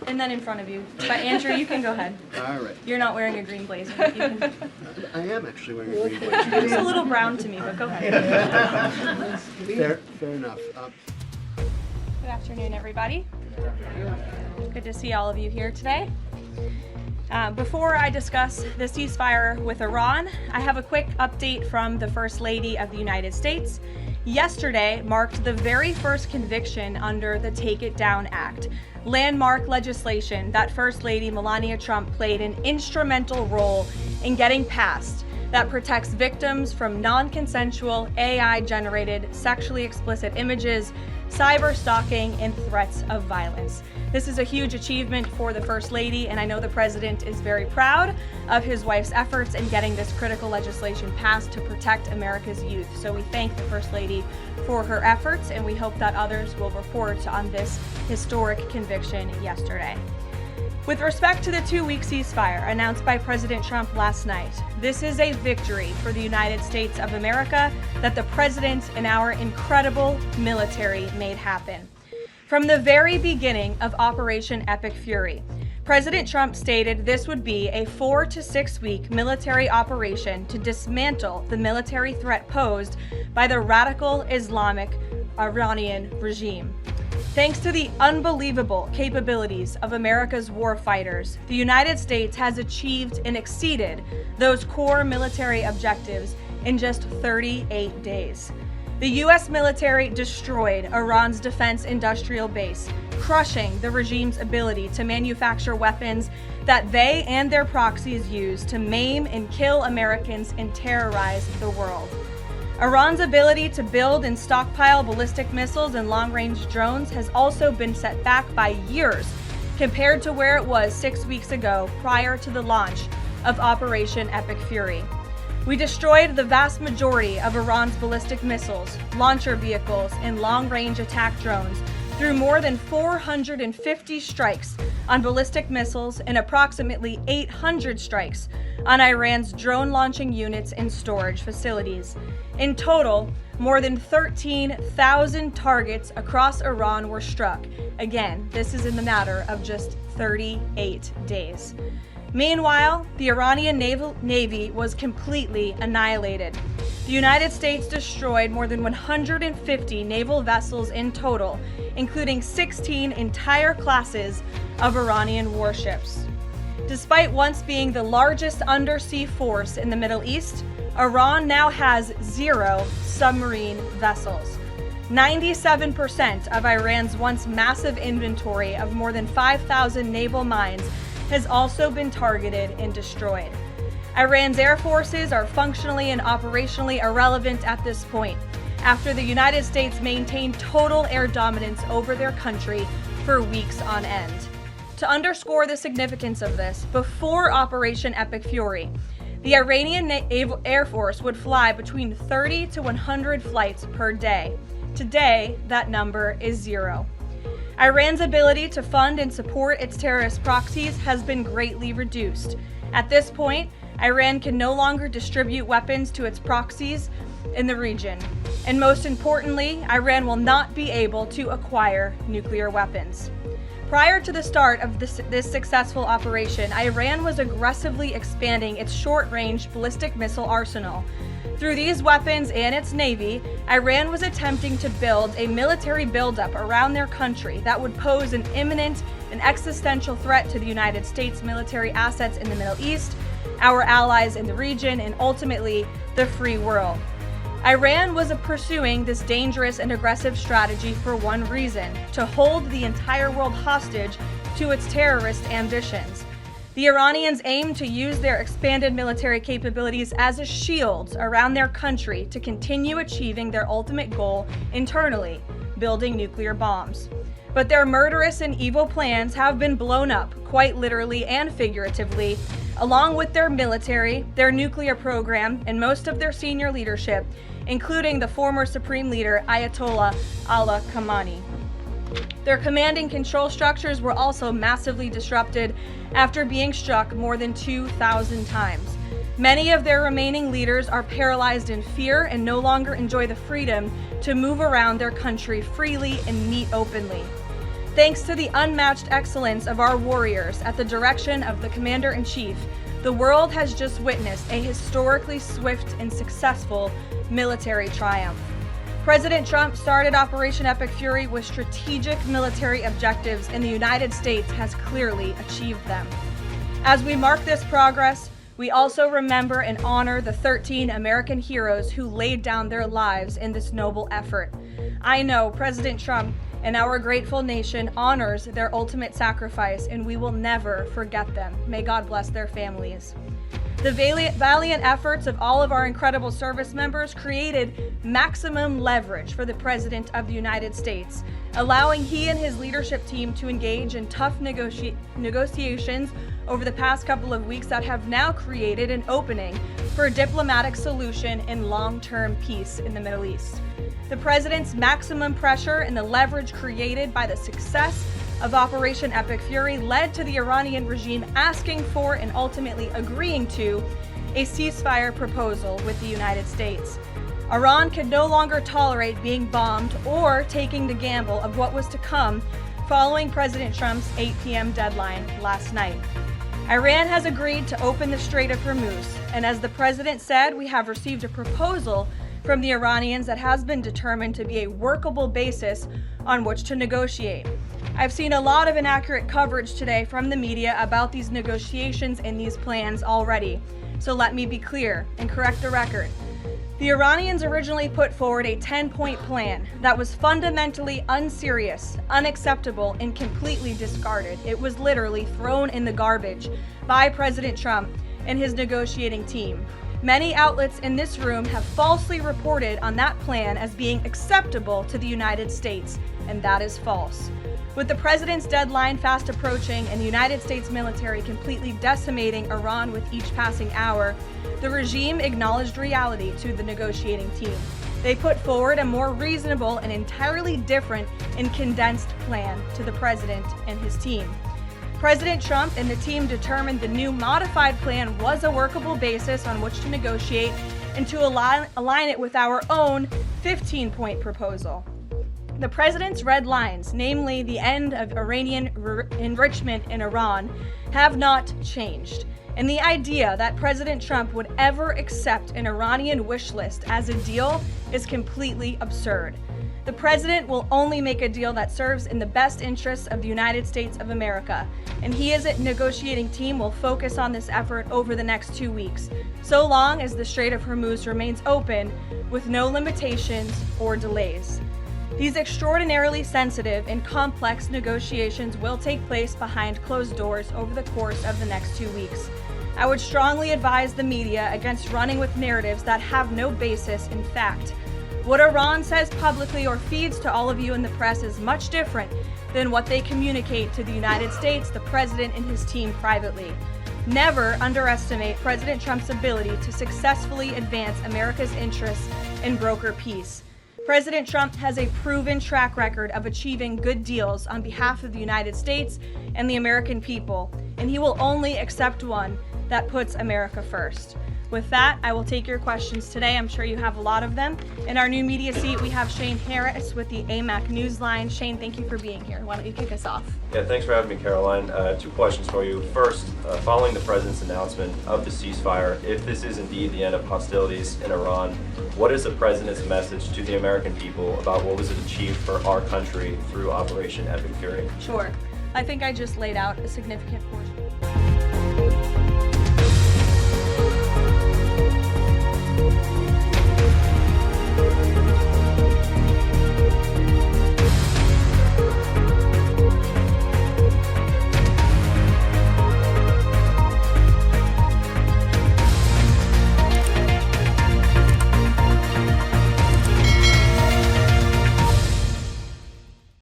And then in front of you. But Andrew, you can go ahead. All right. You're not wearing a green blazer. You can... I am actually wearing a green blazer. It's a little brown to me, but go ahead. Fair enough. Good afternoon, everybody. Good to see all of you here today. Before I discuss the ceasefire with Iran, I have a quick update from the First Lady of the United States. Yesterday marked the very first conviction under the Take It Down Act, landmark legislation that First Lady Melania Trump played an instrumental role in getting passed that protects victims from non-consensual AI-generated sexually explicit images, cyber stalking, and threats of violence. This is a huge achievement for the First Lady, and I know the President is very proud of his wife's efforts in getting this critical legislation passed to protect America's youth. So we thank the First Lady for her efforts, and we hope that others will report on this historic conviction yesterday. With respect to the 2-week ceasefire announced by President Trump last night, this is a victory for the United States of America that the President and our incredible military made happen. From the very beginning of Operation Epic Fury, President Trump stated this would be a 4 to 6 week military operation to dismantle the military threat posed by the radical Islamic Iranian regime. Thanks to the unbelievable capabilities of America's war fighters, the United States has achieved and exceeded those core military objectives in just 38 days. The U.S. military destroyed Iran's defense industrial base, crushing the regime's ability to manufacture weapons that they and their proxies use to maim and kill Americans and terrorize the world. Iran's ability to build and stockpile ballistic missiles and long-range drones has also been set back by years compared to where it was 6 weeks ago prior to the launch of Operation Epic Fury. We destroyed the vast majority of Iran's ballistic missiles, launcher vehicles, and long-range attack drones through more than 450 strikes on ballistic missiles and approximately 800 strikes on Iran's drone launching units and storage facilities. In total, more than 13,000 targets across Iran were struck. Again, this is in the matter of just 38 days. Meanwhile, the Iranian Navy was completely annihilated. The United States destroyed more than 150 naval vessels in total, including 16 entire classes of Iranian warships. Despite once being the largest undersea force in the Middle East, Iran now has 0 submarine vessels. 97% of Iran's once massive inventory of more than 5,000 naval mines has also been targeted and destroyed. Iran's air forces are functionally and operationally irrelevant at this point, after the United States maintained total air dominance over their country for weeks on end. To underscore the significance of this, before Operation Epic Fury, the Iranian Air Force would fly between 30 to 100 flights per day. Today, that number is 0. Iran's ability to fund and support its terrorist proxies has been greatly reduced. At this point, Iran can no longer distribute weapons to its proxies in the region. And most importantly, Iran will not be able to acquire nuclear weapons. Prior to the start of this successful operation, Iran was aggressively expanding its short-range ballistic missile arsenal. Through these weapons and its navy, Iran was attempting to build a military buildup around their country that would pose an imminent and existential threat to the United States military assets in the Middle East, our allies in the region, and ultimately the free world. Iran was pursuing this dangerous and aggressive strategy for one reason: to hold the entire world hostage to its terrorist ambitions. The Iranians aim to use their expanded military capabilities as a shield around their country to continue achieving their ultimate goal internally, building nuclear bombs. But their murderous and evil plans have been blown up, quite literally and figuratively, along with their military, their nuclear program, and most of their senior leadership, including the former Supreme Leader Ayatollah Ali Khamenei. Their command and control structures were also massively disrupted after being struck more than 2,000 times. Many of their remaining leaders are paralyzed in fear and no longer enjoy the freedom to move around their country freely and meet openly. Thanks to the unmatched excellence of our warriors at the direction of the Commander-in-Chief, the world has just witnessed a historically swift and successful military triumph. President Trump started Operation Epic Fury with strategic military objectives, and the United States has clearly achieved them. As we mark this progress, we also remember and honor the 13 American heroes who laid down their lives in this noble effort. I know President Trump and our grateful nation honors their ultimate sacrifice, and we will never forget them. May God bless their families. The valiant efforts of all of our incredible service members created maximum leverage for the President of the United States, allowing he and his leadership team to engage in tough negotiations over the past couple of weeks that have now created an opening for a diplomatic solution and long-term peace in the Middle East. The President's maximum pressure and the leverage created by the success of Operation Epic Fury led to the Iranian regime asking for and ultimately agreeing to a ceasefire proposal with the United States. Iran could no longer tolerate being bombed or taking the gamble of what was to come following President Trump's 8 p.m. deadline last night. Iran has agreed to open the Strait of Hormuz, and as the President said, we have received a proposal from the Iranians that has been determined to be a workable basis on which to negotiate. I've seen a lot of inaccurate coverage today from the media about these negotiations and these plans already. So let me be clear and correct the record. The Iranians originally put forward a 10-point plan that was fundamentally unserious, unacceptable, and completely discarded. It was literally thrown in the garbage by President Trump and his negotiating team. Many outlets in this room have falsely reported on that plan as being acceptable to the United States, and that is false. With the President's deadline fast approaching and the United States military completely decimating Iran with each passing hour, the regime acknowledged reality to the negotiating team. They put forward a more reasonable and entirely different and condensed plan to the President and his team. President Trump and the team determined the new modified plan was a workable basis on which to negotiate and to align it with our own 15-point proposal. The President's red lines, namely the end of Iranian enrichment in Iran, have not changed. And the idea that President Trump would ever accept an Iranian wish list as a deal is completely absurd. The President will only make a deal that serves in the best interests of the United States of America, and he as a negotiating team will focus on this effort over the next 2 weeks, so long as the Strait of Hormuz remains open with no limitations or delays. These extraordinarily sensitive and complex negotiations will take place behind closed doors over the course of the next 2 weeks. I would strongly advise the media against running with narratives that have no basis in fact. What Iran says publicly or feeds to all of you in the press is much different than what they communicate to the United States, the President, and his team privately. Never underestimate President Trump's ability to successfully advance America's interests and broker peace. President Trump has a proven track record of achieving good deals on behalf of the United States and the American people, and he will only accept one that puts America first. With that, I will take your questions today. I'm sure you have a lot of them. In our new media seat, we have Shane Harris with the AMAC Newsline. Shane, thank you for being here. Why don't you kick us off? Yeah, thanks for having me, Caroline. Two questions for you. First, following the President's announcement of the ceasefire, if this is indeed the end of hostilities in Iran, what is the President's message to the American people about what was achieved for our country through Operation Epic Fury? Sure. I think I just laid out a significant portion.